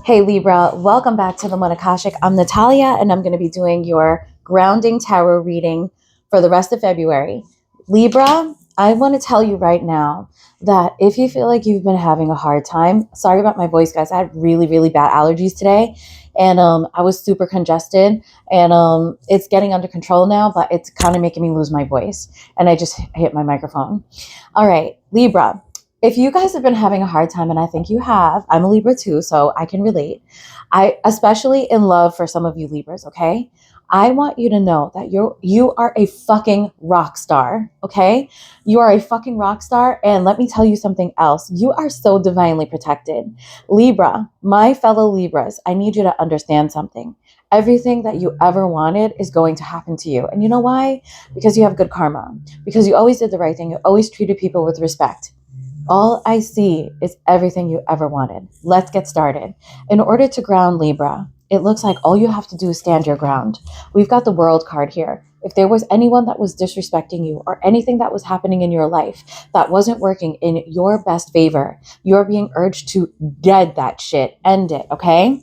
Hey Libra, welcome back to the Monakashik. I'm Natalia, and I'm going to be doing your grounding tarot reading for the rest of February. Libra, I want to tell you right now that if you feel like you've been having a hard time, sorry about my voice, guys. I had really, really bad allergies today, and I was super congested, and it's getting under control now, but it's kind of making me lose my voice, and I just hit my microphone. All right, Libra. If you guys have been having a hard time, and I think you have, I'm a Libra too, so I can relate. I, especially in love for some of you Libras, okay? I want you to know that you are a fucking rock star, okay? You are a fucking rock star, and let me tell you something else. You are so divinely protected. Libra, my fellow Libras, I need you to understand something. Everything that you ever wanted is going to happen to you. And you know why? Because you have good karma. Because you always did the right thing. You always treated people with respect. All I see is everything you ever wanted. Let's get started. In order to ground Libra, it looks like all you have to do is stand your ground. We've got the World card here. If there was anyone that was disrespecting you or anything that was happening in your life that wasn't working in your best favor, you're being urged to dead that shit. End it, okay?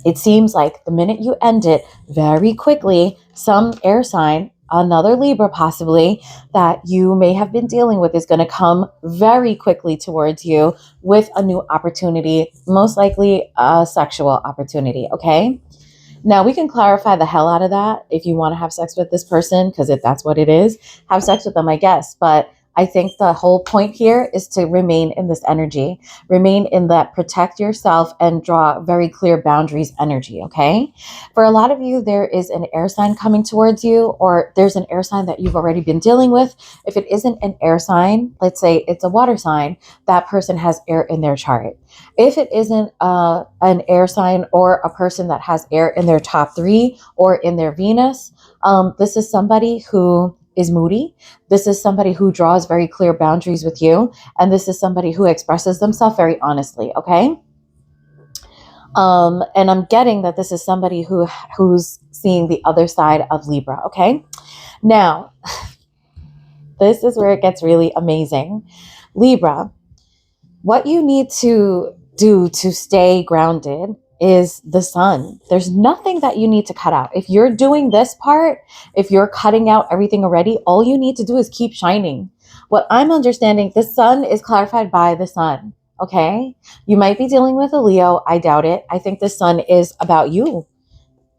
It seems like the minute you end it very quickly, some air sign, another Libra possibly, that you may have been dealing with is going to come very quickly towards you with a new opportunity, most likely a sexual opportunity, okay? Now, we can clarify the hell out of that if you want to have sex with this person, because if that's what it is, have sex with them, I guess. But I think the whole point here is to remain in this energy, remain in that protect yourself and draw very clear boundaries energy, okay? For a lot of you, there is an air sign coming towards you, or there's an air sign that you've already been dealing with. If it isn't an air sign, let's say it's a water sign, that person has air in their chart. If it isn't an air sign or a person that has air in their top three or in their Venus, this is somebody who is moody. This is somebody who draws very clear boundaries with you. And this is somebody who expresses themselves very honestly, okay? And I'm getting that this is somebody who's seeing the other side of Libra, okay? Now, this is where it gets really amazing. Libra, what you need to do to stay grounded is the sun. There's nothing that you need to cut out. If you're doing this part, if you're cutting out everything already, all you need to do is keep shining. What I'm understanding, the sun is clarified by the sun, okay? You might be dealing with a Leo. I doubt it. I think the sun is about you.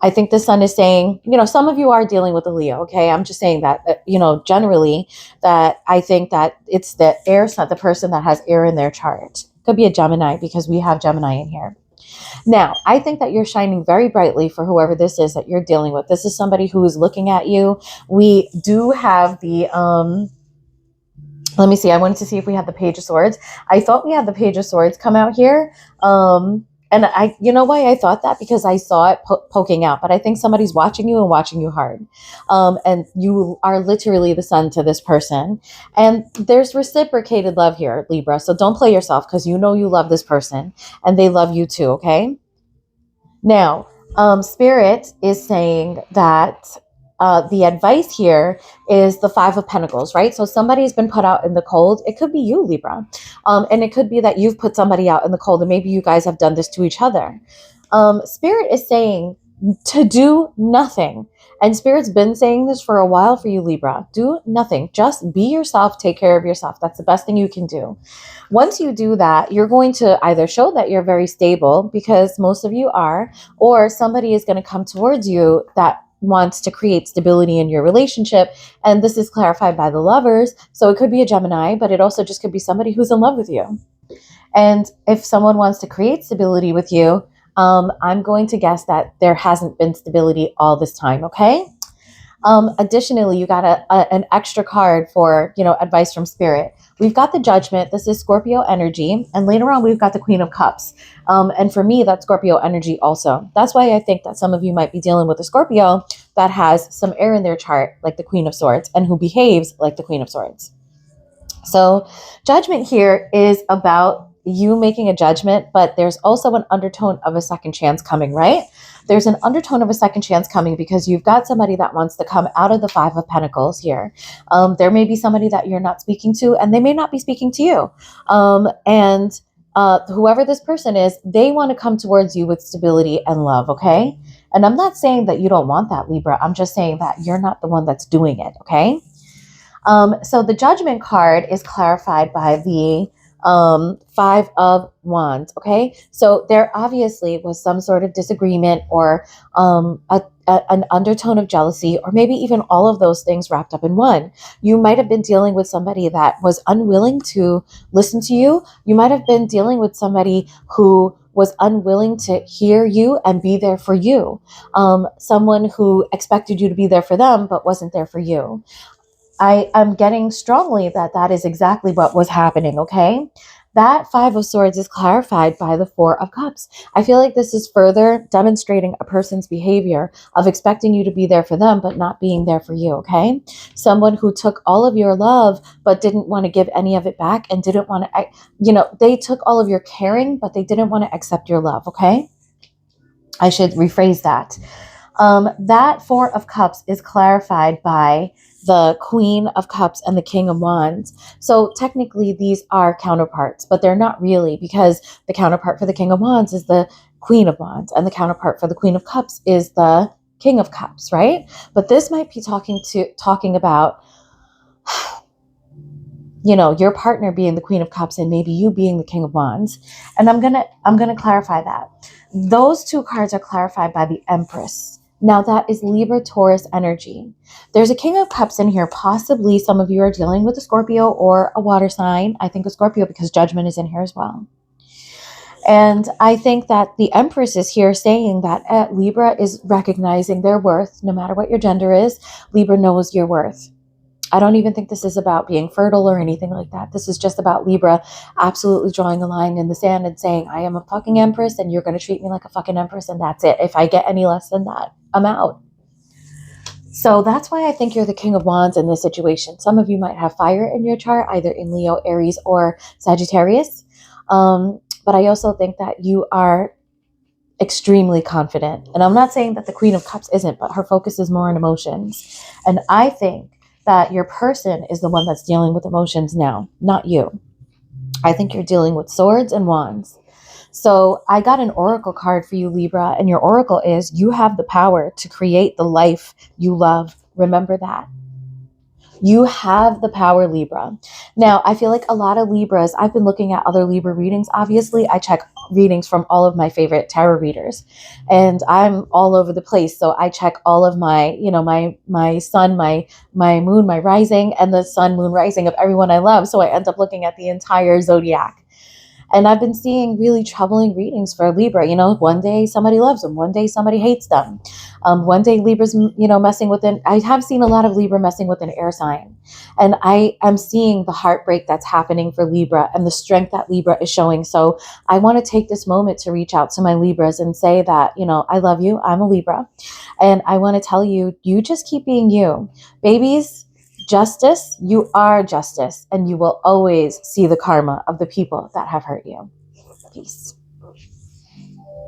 I think the sun is saying, some of you are dealing with a Leo, okay? I'm just saying that, generally, that I think that it's the air sign, the person that has air in their chart. Could be a Gemini because we have Gemini in here. Now, I think that you're shining very brightly for whoever this is that you're dealing with. This is somebody who is looking at you. We do have the, let me see. I wanted to see if we had the Page of Swords. I thought we had the Page of Swords come out here. And you know why I thought that? Because I saw it poking out, but I think somebody's watching you and watching you hard. And you are literally the sun to this person. And there's reciprocated love here, Libra. So don't play yourself because you know you love this person and they love you too, okay? Now, Spirit is saying that the advice here is the Five of Pentacles, right? So somebody's been put out in the cold. It could be you, Libra. And it could be that you've put somebody out in the cold and maybe you guys have done this to each other. Spirit is saying to do nothing. And Spirit's been saying this for a while for you, Libra. Do nothing. Just be yourself. Take care of yourself. That's the best thing you can do. Once you do that, you're going to either show that you're very stable, because most of you are, or somebody is going to come towards you that wants to create stability in your relationship. And this is clarified by the Lovers. So it could be a Gemini, but it also just could be somebody who's in love with you. And if someone wants to create stability with you, I'm going to guess that there hasn't been stability all this time, okay? Additionally, you got an extra card for, advice from Spirit. We've got the Judgment. This is Scorpio energy. And later on, we've got the Queen of Cups. And for me, that's Scorpio energy also. That's why I think that some of you might be dealing with a Scorpio that has some air in their chart, like the Queen of Swords, and who behaves like the Queen of Swords. So Judgment here is about you making a judgment, but there's also an undertone of a second chance coming, right? There's an undertone of a second chance coming because you've got somebody that wants to come out of the Five of Pentacles here. There may be somebody that you're not speaking to, and they may not be speaking to you. And whoever this person is, they want to come towards you with stability and love, okay? And I'm not saying that you don't want that, Libra. I'm just saying that you're not the one that's doing it, okay? So the Judgment card is clarified by the Five of Wands, okay? So there obviously was some sort of disagreement or an undertone of jealousy, or maybe even all of those things wrapped up in one. You might have been dealing with somebody that was unwilling to listen to you. You might have been dealing with somebody who was unwilling to hear you and be there for you. Someone who expected you to be there for them, but wasn't there for you. I am getting strongly that that is exactly what was happening, okay? That Five of Swords is clarified by the Four of Cups. I feel like this is further demonstrating a person's behavior of expecting you to be there for them, but not being there for you, okay? Someone who took all of your love, but didn't want to give any of it back and didn't want to, they took all of your caring, but they didn't want to accept your love, okay? I should rephrase that. That Four of Cups is clarified by the Queen of Cups and the King of Wands. So technically these are counterparts, but they're not really, because the counterpart for the King of Wands is the Queen of Wands, and the counterpart for the Queen of Cups is the King of Cups, right? But this might be talking about your partner being the Queen of Cups and maybe you being the King of Wands. And I'm gonna clarify that. Those two cards are clarified by the Empress. Now that is Libra Taurus energy. There's a King of Cups in here. Possibly some of you are dealing with a Scorpio or a water sign. I think a Scorpio because Judgment is in here as well. And I think that the Empress is here saying that Libra is recognizing their worth. No matter what your gender is, Libra knows your worth. I don't even think this is about being fertile or anything like that. This is just about Libra absolutely drawing a line in the sand and saying, I am a fucking Empress and you're going to treat me like a fucking Empress, and that's it. If I get any less than that, I'm out. So that's why I think you're the King of Wands in this situation. Some of you might have fire in your chart, either in Leo, Aries, or Sagittarius. But I also think that you are extremely confident. And I'm not saying that the Queen of Cups isn't, but her focus is more on emotions. And I think that your person is the one that's dealing with emotions now, not you. I think you're dealing with swords and wands. So I got an oracle card for you, Libra, and your oracle is you have the power to create the life you love. Remember that. You have the power, Libra. Now, I feel like a lot of Libras, I've been looking at other Libra readings. Obviously, I check readings from all of my favorite tarot readers, and I'm all over the place. So I check all of my, my sun, my moon, my rising, and the sun, moon, rising of everyone I love. So I end up looking at the entire zodiac. And I've been seeing really troubling readings for Libra. One day somebody loves them. One day somebody hates them. One day Libra's, messing with I have seen a lot of Libra messing with an air sign. And I am seeing the heartbreak that's happening for Libra and the strength that Libra is showing. So I want to take this moment to reach out to my Libras and say that, I love you. I'm a Libra. And I want to tell you, you just keep being you. Babies, justice, you are justice, and you will always see the karma of the people that have hurt you. Peace.